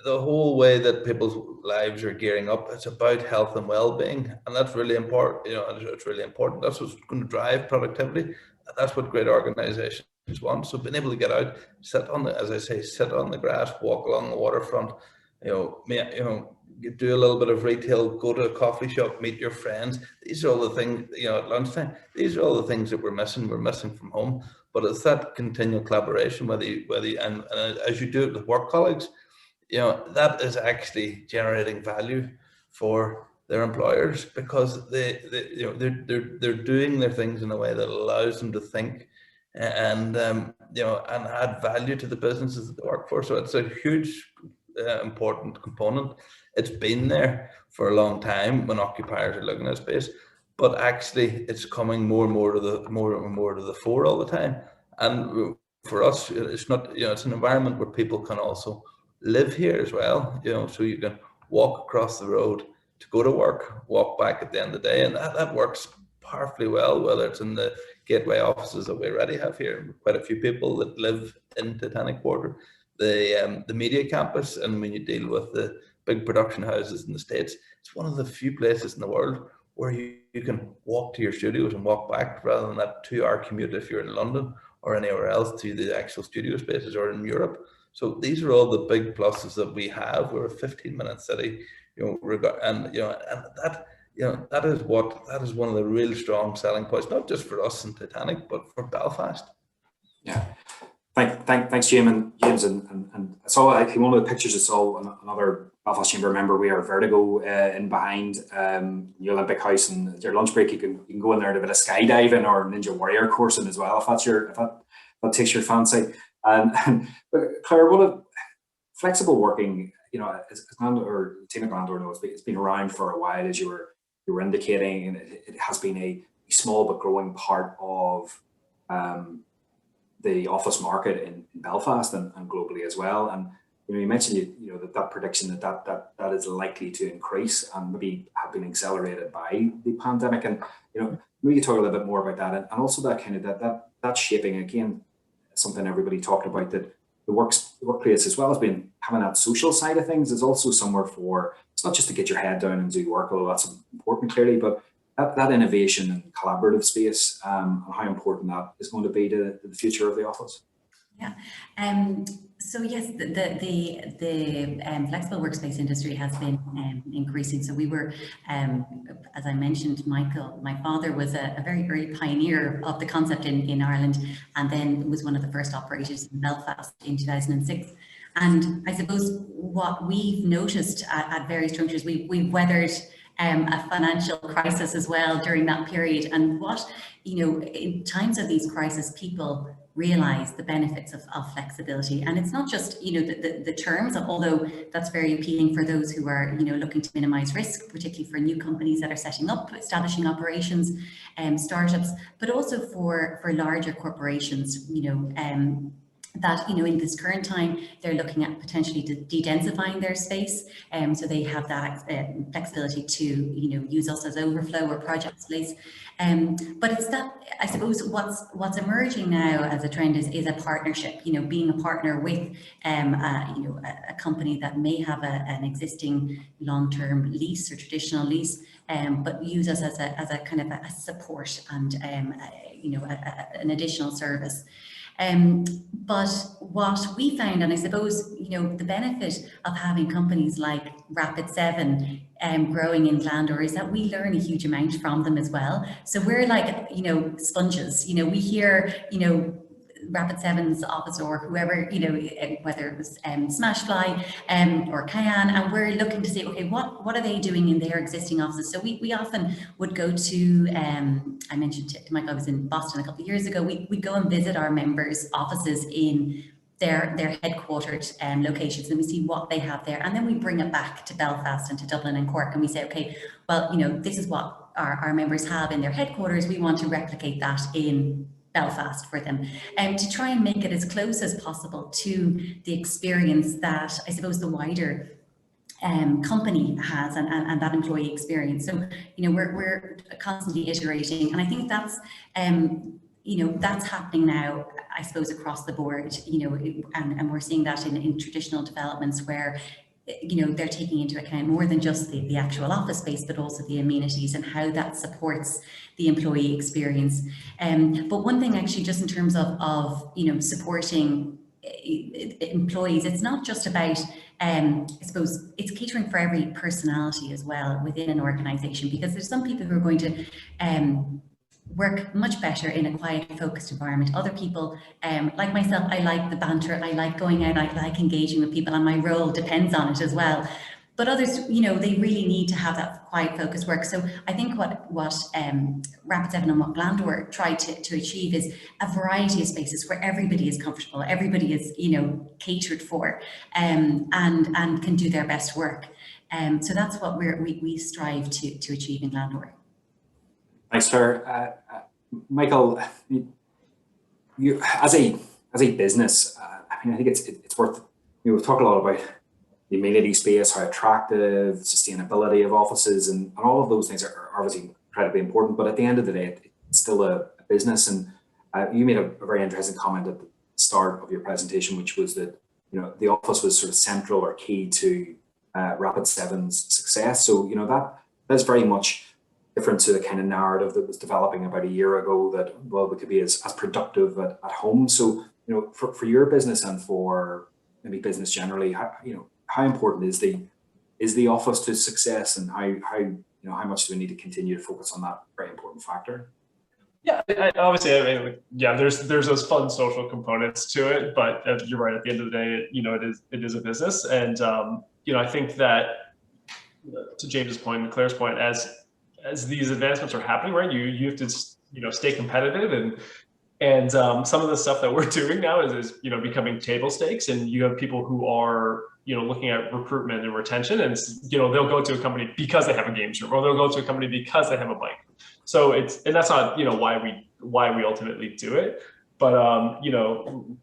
The whole way that people's lives are gearing up, it's about health and well-being, and that's really important. It's really important. That's what's going to drive productivity. That's what great organizations want. So being able to get out, sit on the grass, walk along the waterfront, do a little bit of retail, go to a coffee shop, meet your friends. These are all the things, at lunchtime. These are all the things that we're missing from home. But it's that continual collaboration, and as you do it with work colleagues, that is actually generating value for their employers, because they're doing their things in a way that allows them to think and add value to the businesses that they work for. So it's a huge important component. It's been there for a long time when occupiers are looking at space, but actually it's coming more and more to the fore all the time. And for us, it's not, it's an environment where people can also live here as well, so you can walk across the road to go to work, walk back at the end of the day, and that works powerfully well, whether it's in the gateway offices that we already have here, quite a few people that live in Titanic Quarter, the media campus, and when you deal with the big production houses in the States, it's one of the few places in the world where you can walk to your studios and walk back, rather than that 2-hour commute if you're in London or anywhere else to the actual studio spaces, or in Europe. So these are all the big pluses that we have. We're a 15-minute city, that is one of the real strong selling points, not just for us in Titanic, but for Belfast. Yeah. Thanks, James. And I saw actually one of the pictures. I saw another Belfast Chamber member. We are Vertigo in behind the Olympic House, and your lunch break you can go in there to a bit of skydiving or Ninja Warrior coursing as well, if that takes your fancy. And Claire, what a flexible working, as Glandore, team at Glandore knows, it's been around for a while, as you were indicating, and it has been a small but growing part of the office market in Belfast and globally as well. And you mentioned that prediction that is likely to increase and maybe have been accelerated by the pandemic. And maybe you talk a little bit more about that, and also that kind of that shaping, again, something everybody talked about, that the workplace, as well as being having that social side of things, is also somewhere for, it's not just to get your head down and do work, although that's important clearly, but that innovation and collaborative space, and how important that is going to be to the future of the office. Yeah. So yes, the flexible workspace industry has been increasing. So we were, as I mentioned, Michael, my father was a very early pioneer of the concept in Ireland, and then was one of the first operators in Belfast in 2006. And I suppose what we've noticed at various junctures, we've weathered a financial crisis as well during that period. And what, in times of these crises, people realize the benefits of flexibility. And it's not just, the terms, although that's very appealing for those who are, looking to minimize risk, particularly for new companies that are setting up, establishing operations, startups, but also for larger corporations, that, in this current time, they're looking at potentially de-densifying their space. So they have that flexibility to, use us as overflow or project space. But it's that, I suppose, what's emerging now as a trend is a partnership, being a partner with, a company that may have an existing long-term lease or traditional lease, but use us as a kind of a support and, an additional service. But what we found, and I suppose, the benefit of having companies like Rapid7 growing in Glandore, is that we learn a huge amount from them as well. So we're like, sponges, we hear, Rapid7's office or whoever, whether it was Smashfly or Cayenne, and we're looking to say, okay, what are they doing in their existing offices? So we often would go to, I mentioned to Mike, I was in Boston a couple of years ago, we go and visit our members' offices in their headquartered locations, and we see what they have there, and then we bring it back to Belfast and to Dublin and Cork, and we say, okay, well, this is what our members have in their headquarters, we want to replicate that in Belfast for them, to try and make it as close as possible to the experience that I suppose the wider company has and that employee experience. So, you know, we're constantly iterating, and I think that's you know, that's happening now, I suppose, across the board, you know, and we're seeing that in traditional developments where, you know, they're taking into account more than just the actual office space, but also the amenities and how that supports the employee experience. But one thing actually, just in terms of you know, supporting employees, it's not just about, I suppose, it's catering for every personality as well within an organization, because there's some people who are going to work much better in a quiet, focused environment. Other people, like myself, I like the banter, I like going out, I like engaging with people, and my role depends on it as well. But others, you know, they really need to have that quiet, focused work. So I think what Rapid 7 and what Glandore tried to achieve is a variety of spaces where everybody is comfortable, everybody is, you know, catered for, and can do their best work. So that's what we strive to achieve in Glandore. Thanks, Claire. Michael, you as a business, I mean, I think it's worth, you know, we've talked a lot about the amenity space, how attractive, sustainability of offices, and all of those things are obviously incredibly important. But at the end of the day, it's still a business. And you made a very interesting comment at the start of your presentation, which was that, you know, the office was sort of central or key to Rapid 7's success. So, you know, that's very much different to the kind of narrative that was developing about a year ago, that, well, we could be as productive at home. So, you know, for your business and for maybe business generally, how important is the office to success, and how much do we need to continue to focus on that very important factor? Yeah, obviously, I mean, yeah, there's those fun social components to it, but you're right. At the end of the day, you know, it is a business, and you know, I think that, to James's point and Claire's point, as these advancements are happening, right, you have to, you know, stay competitive, and some of the stuff that we're doing now is you know, becoming table stakes, and you have people who are, you know, looking at recruitment and retention, and, you know, they'll go to a company because they have a games room, or they'll go to a company because they have a bike. So and that's not, you know, why we ultimately do it, but you know,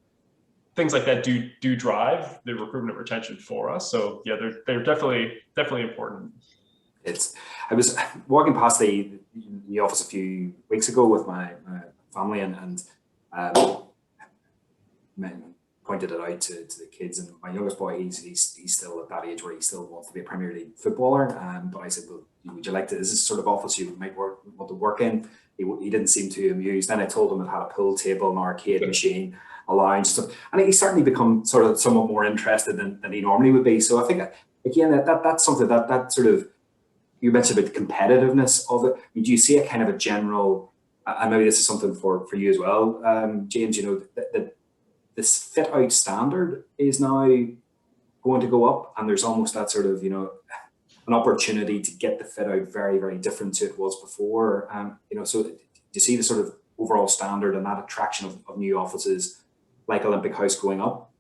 things like that do drive the recruitment retention for us. So yeah, they're definitely important. I was walking past the office a few weeks ago with my family, and pointed it out to the kids, and my youngest boy, he's still at that age where he still wants to be a Premier League footballer. But I said, well, would you like to, is this sort of office you might want to work in? He didn't seem too amused. Then I told him it had a pool table, an arcade machine, a lounge, stuff, and he's certainly become sort of somewhat more interested than he normally would be. So I think, again, that's something that sort of, you mentioned about the competitiveness of it. Do you see a kind of a general, and maybe this is something for you as well, James, you know, that this fit out standard is now going to go up, and there's almost that sort of, you know, an opportunity to get the fit out very, very different to it was before. You know, so do you see the sort of overall standard and that attraction of new offices like Olympic House going up?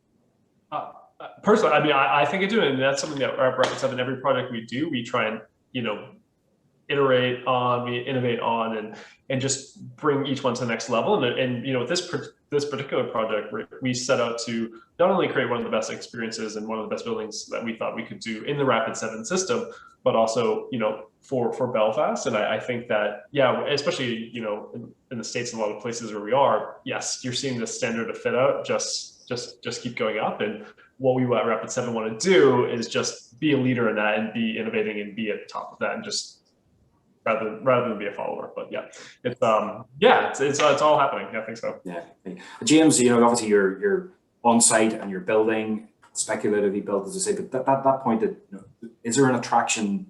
Personally, I mean, I think I do, and that's something that at Rapid 7, every project we do, we try and, you know, iterate on, we innovate on, and just bring each one to the next level. And you know, this particular project, we set out to not only create one of the best experiences and one of the best buildings that we thought we could do in the Rapid 7 system, but also, you know, for Belfast. And I think that, yeah, especially, you know, in the States and a lot of places where we are, yes, you're seeing the standard of fit out just keep going up. And what we at Rapid 7 want to do is just be a leader in that and be innovating and be at the top of that, and just rather than be a follower. But yeah, it's all happening. Yeah, I think so. Yeah, James, you know, obviously you're on site and you're building, speculatively built, as I say, but that point, that, you know, is there an attraction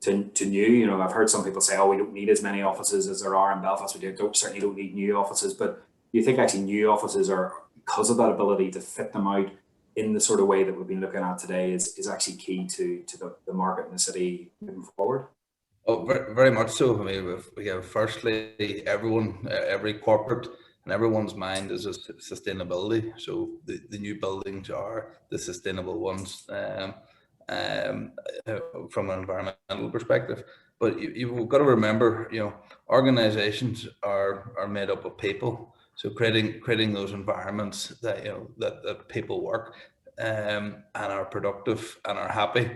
to new? You know, I've heard some people say, oh, we don't need as many offices as there are in Belfast. We certainly don't need new offices. But do you think actually new offices are, because of that ability to fit them out in the sort of way that we've been looking at today, is actually key to the market in the city moving forward? Oh, very, very much so. I mean, we have, firstly, every corporate and everyone's mind is sustainability. So the new buildings are the sustainable ones. from an environmental perspective. But you've got to remember, organizations are made up of people. So creating those environments that that people work and are productive and are happy.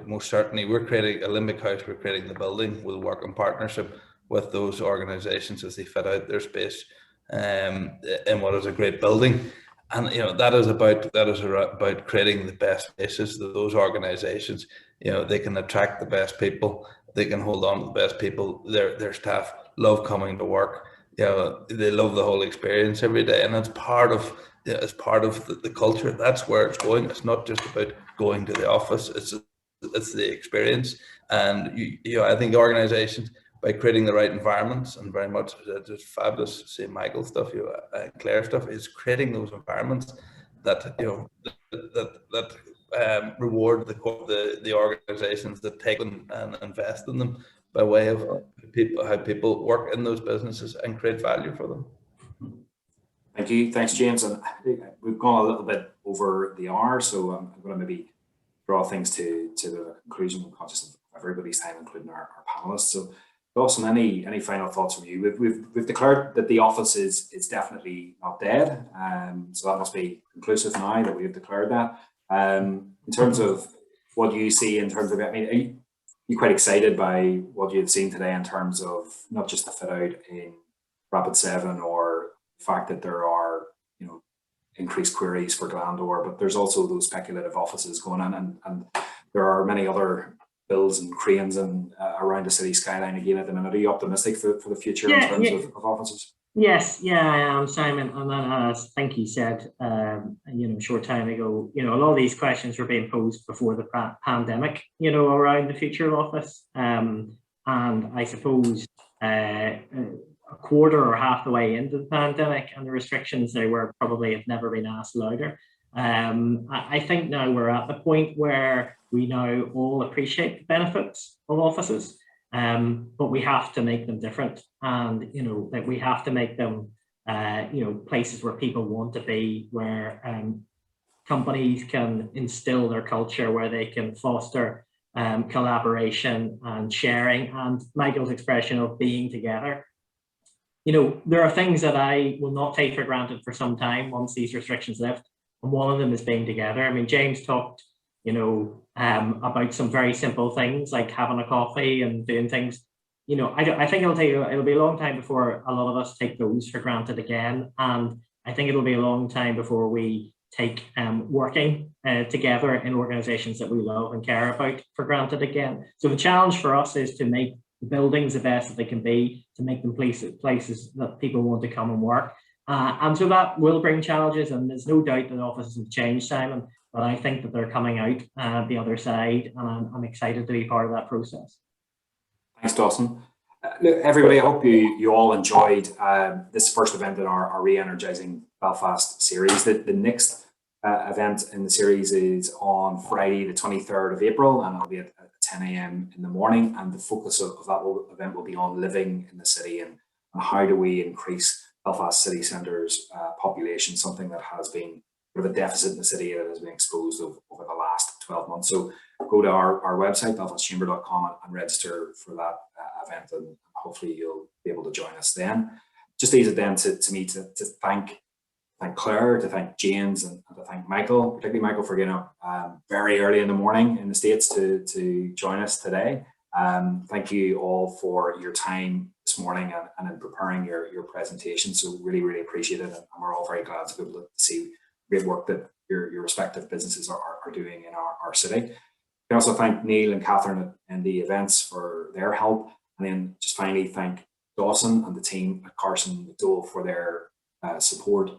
Most certainly, we're creating Olympic House. We're creating the building. We'll work in partnership with those organisations as they fit out their space in what is a great building. And that is about creating the best spaces. Those organisations, they can attract the best people. They can hold on to the best people. Their staff love coming to work. They love the whole experience every day, and that's part of the culture. That's where it's going. It's not just about going to the office. It's the experience. And I think organisations, by creating the right environments, and very much just fabulous, say Michael stuff, Clare stuff, is creating those environments that reward the organisations that take them and invest in them by way of how people work in those businesses and create value for them. Thank you, thanks James. And we've gone a little bit over the hour, so I'm going to maybe draw things to the conclusion. I'm conscious of everybody's time, including our panelists. So Dawson, any final thoughts from you? We've declared that the office is definitely not dead, so that must be conclusive now that we have declared that. In terms of what you see in terms of, I mean, are you quite excited by what you've seen today in terms of not just the fit out in Rapid 7 or the fact that there are increased queries for Glandore, but there's also those speculative offices going on, and there are many other builds and cranes and around the city skyline again at the minute. Are you optimistic for the future in terms of offices? Yes, I am, Simon. And then, as I think you said, a short time ago, a lot of these questions were being posed before the pandemic, around the future of office. And I suppose a quarter or half the way into the pandemic and the restrictions, they were probably have never been asked louder. I think now we're at the point where we now all appreciate the benefits of offices, but we have to make them different, and that we have to make them places where people want to be, where companies can instill their culture, where they can foster collaboration and sharing, and Michael's expression of being together. There are things that I will not take for granted for some time once these restrictions lift, and one of them is being together. I mean, James talked about some very simple things like having a coffee and doing things. I think it'll be a long time before a lot of us take those for granted again, and I think it'll be a long time before we take working together in organizations that we love and care about for granted again. So the challenge for us is to make the buildings the best that they can be, to make them places that people want to come and work. And so that will bring challenges, and there's no doubt that offices have changed, Simon, but I think that they're coming out the other side, and I'm excited to be part of that process. Thanks, Dawson. Look, everybody, I hope you all enjoyed this first event in our Re-Energising Belfast series. The next event in the series is on Friday, the 23rd of April, and it'll be at 10 a.m. in the morning. And the focus of that event will be on living in the city and how do we increase Belfast city centre's population, something that has been sort of a deficit in the city that has been exposed over the last 12 months. So go to our website, belfastchamber.com, and register for that event, and hopefully you'll be able to join us then. Just leaves it then to me to thank Clare, to thank James, and to thank Michael, particularly Michael, for getting up very early in the morning in the States to join us today. Thank you all for your time this morning and in preparing your presentation. So really appreciate it, and we're all very glad to be able to see great work that your respective businesses are doing in our city. I can also thank Neil and Catherine and the events for their help, and then just finally thank Dawson and the team at Carson McDowell for their support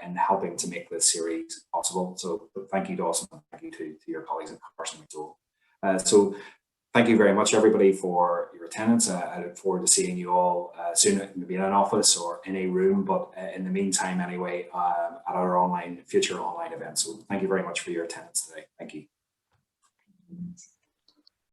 in helping to make this series possible. So thank you, Dawson, and thank you to your colleagues at Carson McDowell. So thank you very much, everybody, for your attendance. I look forward to seeing you all soon, maybe in an office or in a room, but in the meantime, anyway, at our future online events. So thank you very much for your attendance today. Thank you.